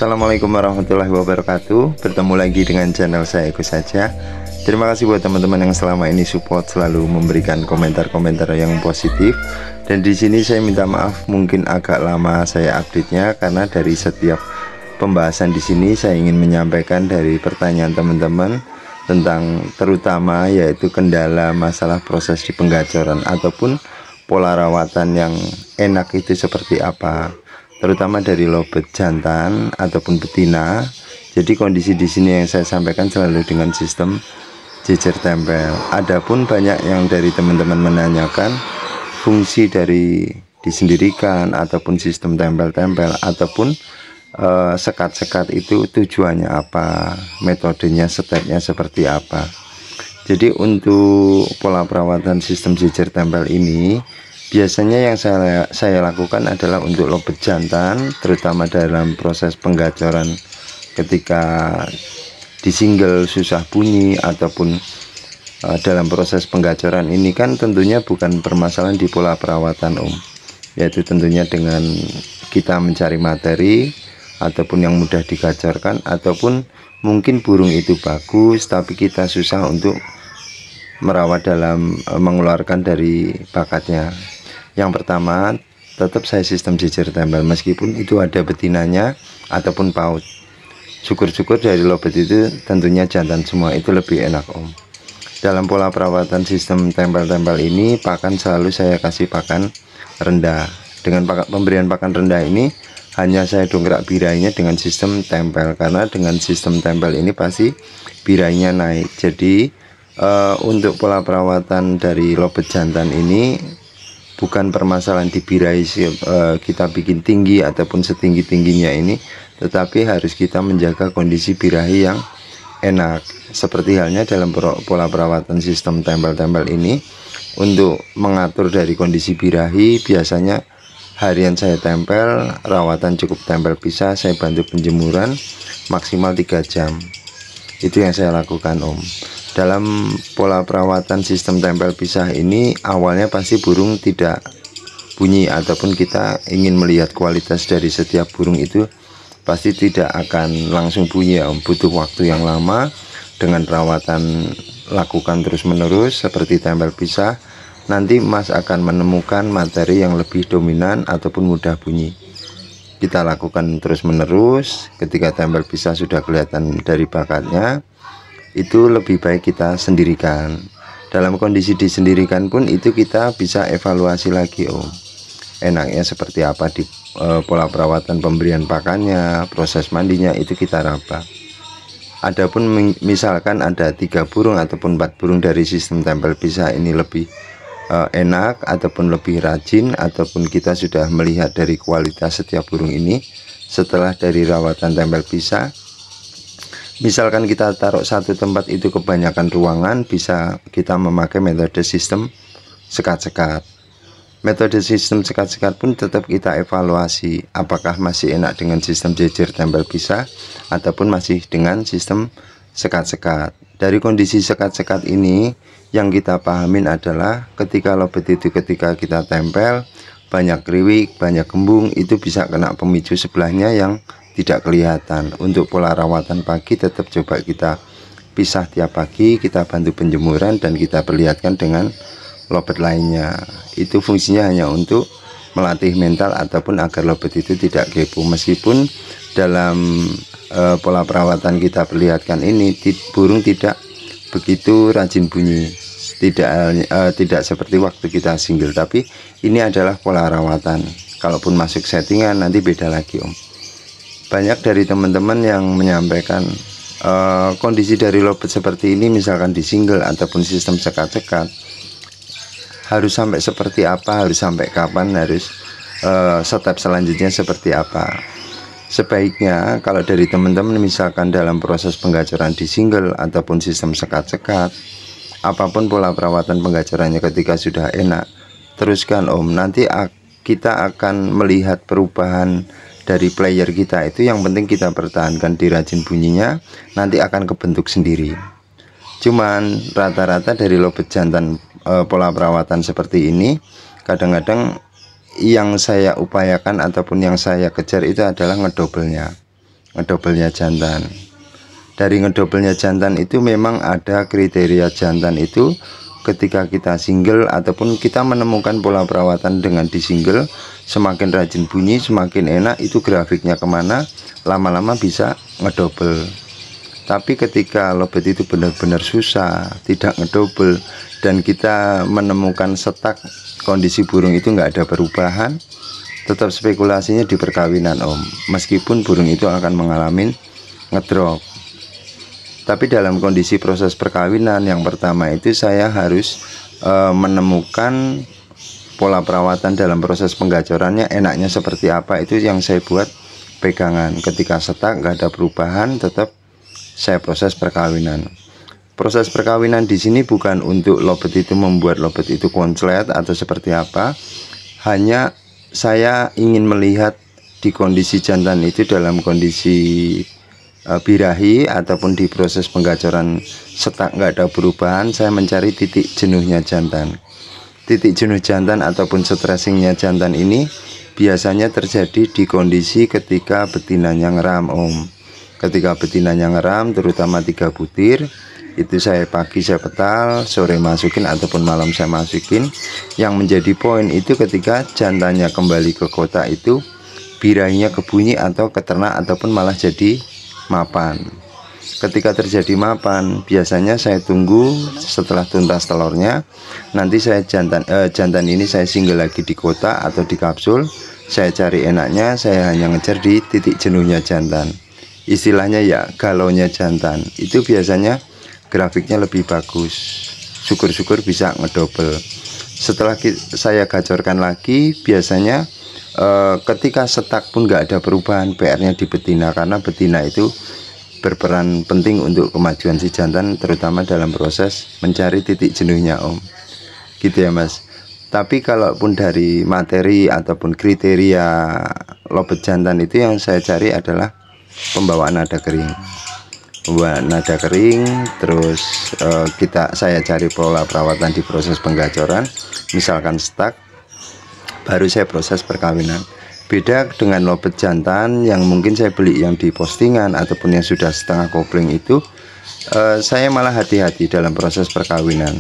Assalamualaikum warahmatullahi wabarakatuh. Bertemu lagi dengan channel saya Eko saja. Terima kasih buat teman-teman yang selama ini support, selalu memberikan komentar-komentar yang positif. Dan di sini saya minta maaf mungkin agak lama saya update-nya, karena dari setiap pembahasan di sini saya ingin menyampaikan dari pertanyaan teman-teman tentang terutama yaitu kendala masalah proses di penggacoran ataupun pola rawatan yang enak itu seperti apa, terutama dari lobet jantan ataupun betina. Jadi kondisi di sini yang saya sampaikan selalu dengan sistem jejer tempel. Adapun banyak yang dari teman-teman menanyakan fungsi dari disendirikan ataupun sistem tempel-tempel ataupun sekat-sekat itu tujuannya apa, metodenya, stepnya seperti apa. Jadi untuk pola perawatan sistem jejer tempel ini biasanya yang saya lakukan adalah untuk lobet jantan, terutama dalam proses penggacoran ketika di single susah bunyi ataupun dalam proses penggacoran ini kan tentunya bukan permasalahan di pola perawatan yaitu tentunya dengan kita mencari materi ataupun yang mudah digacorkan, ataupun mungkin burung itu bagus tapi kita susah untuk merawat dalam mengeluarkan dari bakatnya. Yang pertama, tetap saya sistem jejer tempel meskipun itu ada betinanya ataupun paut. Syukur-syukur dari lobet itu tentunya jantan semua, itu lebih enak Dalam pola perawatan sistem tempel-tempel ini, pakan selalu saya kasih pakan rendah. Dengan pemberian pakan rendah ini hanya saya dongkrak birainya dengan sistem tempel, karena dengan sistem tempel ini pasti birainya naik. Jadi untuk pola perawatan dari lobet jantan ini bukan permasalahan di birai kita bikin tinggi ataupun setinggi-tingginya ini, tetapi harus kita menjaga kondisi birahi yang enak. Seperti halnya dalam pola perawatan sistem tempel-tempel ini, untuk mengatur dari kondisi birahi biasanya harian saya tempel, rawatan cukup tempel pisah, saya bantu penjemuran maksimal 3 jam. Itu yang saya lakukan Dalam pola perawatan sistem tempel pisah ini awalnya pasti burung tidak bunyi, ataupun kita ingin melihat kualitas dari setiap burung itu pasti tidak akan langsung bunyi butuh waktu yang lama. Dengan perawatan lakukan terus menerus seperti tempel pisah, nanti Mas akan menemukan materi yang lebih dominan ataupun mudah bunyi. Kita lakukan terus menerus. Ketika tempel pisah sudah kelihatan dari bakatnya, itu lebih baik kita sendirikan. Dalam kondisi disendirikan pun itu kita bisa evaluasi lagi enaknya seperti apa di pola perawatan pemberian pakannya, proses mandinya itu kita raba. Adapun misalkan ada 3 burung ataupun 4 burung dari sistem tempel pisah ini lebih enak ataupun lebih rajin, ataupun kita sudah melihat dari kualitas setiap burung ini setelah dari rawatan tempel pisah. Misalkan kita taruh satu tempat itu kebanyakan ruangan, bisa kita memakai metode sistem sekat-sekat. Metode sistem sekat-sekat pun tetap kita evaluasi apakah masih enak dengan sistem jejer tempel pisah ataupun masih dengan sistem sekat-sekat. Dari kondisi sekat-sekat ini yang kita pahamin adalah ketika lobet itu ketika kita tempel banyak kriwik, banyak kembung, itu bisa kena pemicu sebelahnya yang tidak kelihatan. Untuk pola rawatan pagi tetap coba kita pisah tiap pagi, kita bantu penjemuran dan kita perlihatkan dengan lobet lainnya. Itu fungsinya hanya untuk melatih mental ataupun agar lobet itu tidak kepo. Meskipun dalam pola perawatan kita perlihatkan ini burung tidak begitu rajin bunyi, tidak seperti waktu kita single, tapi ini adalah pola rawatan. Kalaupun masuk settingan nanti beda lagi Banyak dari teman-teman yang menyampaikan kondisi dari lobet seperti ini, misalkan di single ataupun sistem sekat-sekat, harus sampai seperti apa, harus sampai kapan, harus step selanjutnya seperti apa. Sebaiknya kalau dari teman-teman misalkan dalam proses penggacoran di single ataupun sistem sekat-sekat, apapun pola perawatan penggacorannya ketika sudah enak, teruskan nanti kita akan melihat perubahan dari player kita. Itu yang penting kita pertahankan di rajin bunyinya, nanti akan kebentuk sendiri. Cuman rata-rata dari lobet jantan pola perawatan seperti ini, kadang-kadang yang saya upayakan ataupun yang saya kejar itu adalah ngedobelnya. ngedobelnya jantan. Dari ngedobelnya jantan itu memang ada kriteria jantan itu ketika kita single ataupun kita menemukan pola perawatan dengan di single, semakin rajin bunyi semakin enak, itu grafiknya kemana, lama-lama bisa ngedobel. Tapi ketika lobet itu benar-benar susah, tidak ngedobel, dan kita menemukan setak kondisi burung itu nggak ada perubahan, tetap spekulasinya di perkawinan Om, meskipun burung itu akan mengalami ngedrop. Tapi dalam kondisi proses perkawinan yang pertama itu saya harus menemukan pola perawatan dalam proses penggacorannya enaknya seperti apa, itu yang saya buat pegangan. Ketika setak nggak ada perubahan, tetap saya proses perkawinan. Proses perkawinan di sini bukan untuk lobet itu membuat lobet itu konslet atau seperti apa, hanya saya ingin melihat di kondisi jantan itu dalam kondisi birahi ataupun di proses penggacoran setak nggak ada perubahan, saya mencari titik jenuhnya jantan. Titik jenuh jantan ataupun stressingnya jantan ini biasanya terjadi di kondisi ketika betinanya ngeram Om. Ketika betinanya ngeram terutama 3 butir, itu saya pagi saya petal, sore masukin ataupun malam saya masukin. Yang menjadi poin itu ketika jantannya kembali ke kotak itu birahinya kebunyi atau keternak ataupun malah jadi mapan. Ketika terjadi mapan, biasanya saya tunggu setelah tuntas telurnya, nanti saya jantan ini saya single lagi di kotak atau di kapsul. Saya cari enaknya, saya hanya ngejar di titik jenuhnya jantan, istilahnya ya galaunya jantan. Itu biasanya grafiknya lebih bagus, syukur-syukur bisa ngedobel. Setelah saya gacorkan lagi, biasanya ketika setak pun nggak ada perubahan, PR-nya di betina, karena betina itu berperan penting untuk kemajuan si jantan, terutama dalam proses mencari titik jenuhnya Om, gitu ya Mas. Tapi kalaupun dari materi ataupun kriteria lobet jantan itu yang saya cari adalah pembawaan nada kering. Pembawaan nada kering, terus saya cari pola perawatan di proses penggacoran, misalkan setak, baru saya proses perkawinan. Beda dengan lobet jantan yang mungkin saya beli yang di postingan ataupun yang sudah setengah kopling itu, saya malah hati-hati dalam proses perkawinan.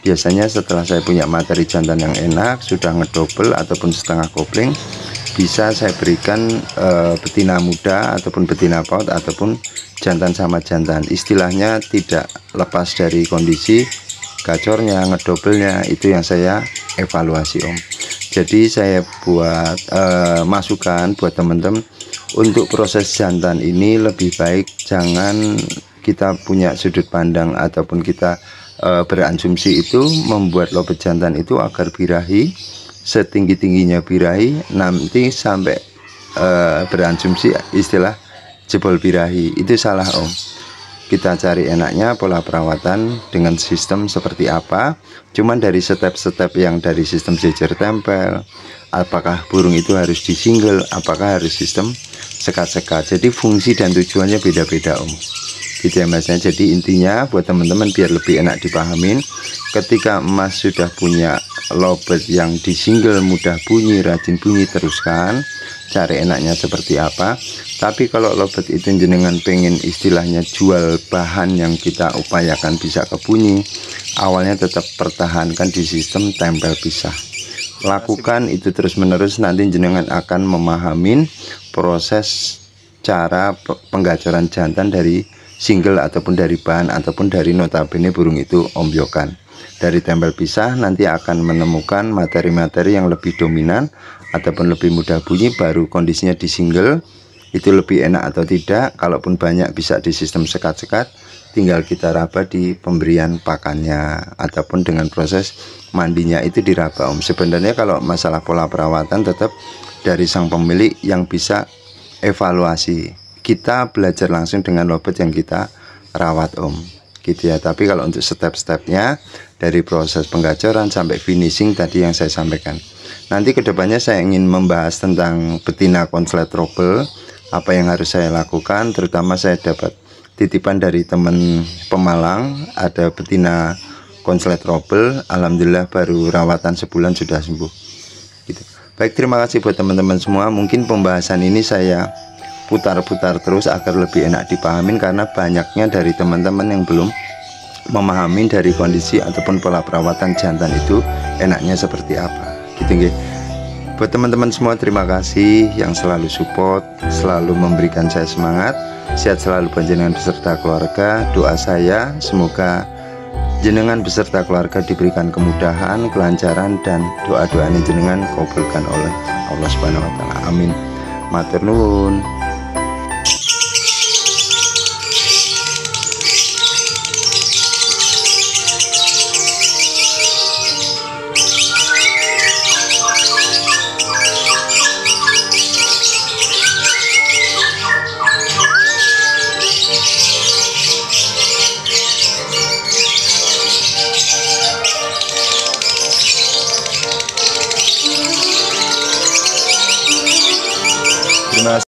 Biasanya setelah saya punya materi jantan yang enak, sudah ngedobel ataupun setengah kopling, bisa saya berikan betina muda ataupun betina paut ataupun jantan sama jantan. Istilahnya tidak lepas dari kondisi gacornya, ngedobelnya, itu yang saya evaluasi Om. Jadi saya buat masukan buat teman-teman untuk proses jantan ini lebih baik jangan kita punya sudut pandang ataupun kita berasumsi itu membuat lobet jantan itu agar birahi setinggi-tingginya birahi, nanti sampai berasumsi istilah jebol birahi. Itu salah Om. Kita cari enaknya pola perawatan dengan sistem seperti apa, cuman dari step-step yang dari sistem jejer tempel, apakah burung itu harus di single, apakah harus sistem sekat-sekat. Jadi fungsi dan tujuannya beda-beda Om, gitu ya Mas. Jadi intinya buat teman-teman biar lebih enak dipahamin, ketika Mas sudah punya lobet yang di single mudah bunyi, rajin bunyi, teruskan cari enaknya seperti apa. Tapi kalau lobet itu jenengan pengen istilahnya jual bahan yang kita upayakan bisa kebunyi, awalnya tetap pertahankan di sistem tempel pisah. Lakukan itu terus menerus, nanti jenengan akan memahamin proses cara penggacoran jantan dari single ataupun dari bahan ataupun dari notabene burung itu ombyokan. Dari tempel pisah nanti akan menemukan materi-materi yang lebih dominan ataupun lebih mudah bunyi, baru kondisinya di single itu lebih enak atau tidak. Kalaupun banyak bisa di sistem sekat-sekat, tinggal kita raba di pemberian pakannya ataupun dengan proses mandinya itu diraba Om. Sebenarnya kalau masalah pola perawatan tetap dari sang pemilik yang bisa evaluasi, kita belajar langsung dengan lobet yang kita rawat Om, gitu ya. Tapi kalau untuk step-stepnya dari proses penggacoran sampai finishing tadi yang saya sampaikan, nanti kedepannya saya ingin membahas tentang betina konslet trouble, apa yang harus saya lakukan. Terutama saya dapat titipan dari teman Pemalang, ada betina konslet trouble, alhamdulillah baru rawatan sebulan sudah sembuh, gitu. Baik, terima kasih buat teman-teman semua. Mungkin pembahasan ini saya putar-putar terus agar lebih enak dipahamin, karena banyaknya dari teman-teman yang belum memahami dari kondisi ataupun pola perawatan jantan itu enaknya seperti apa gitu nggih. Buat teman-teman semua, terima kasih yang selalu support, selalu memberikan saya semangat. Sehat selalu panjenengan beserta keluarga. Doa saya semoga jenengan beserta keluarga diberikan kemudahan, kelancaran, dan doa-doa jenengan kabulkan oleh Allah Subhanahu wa taala. Amin. Matur nuwun.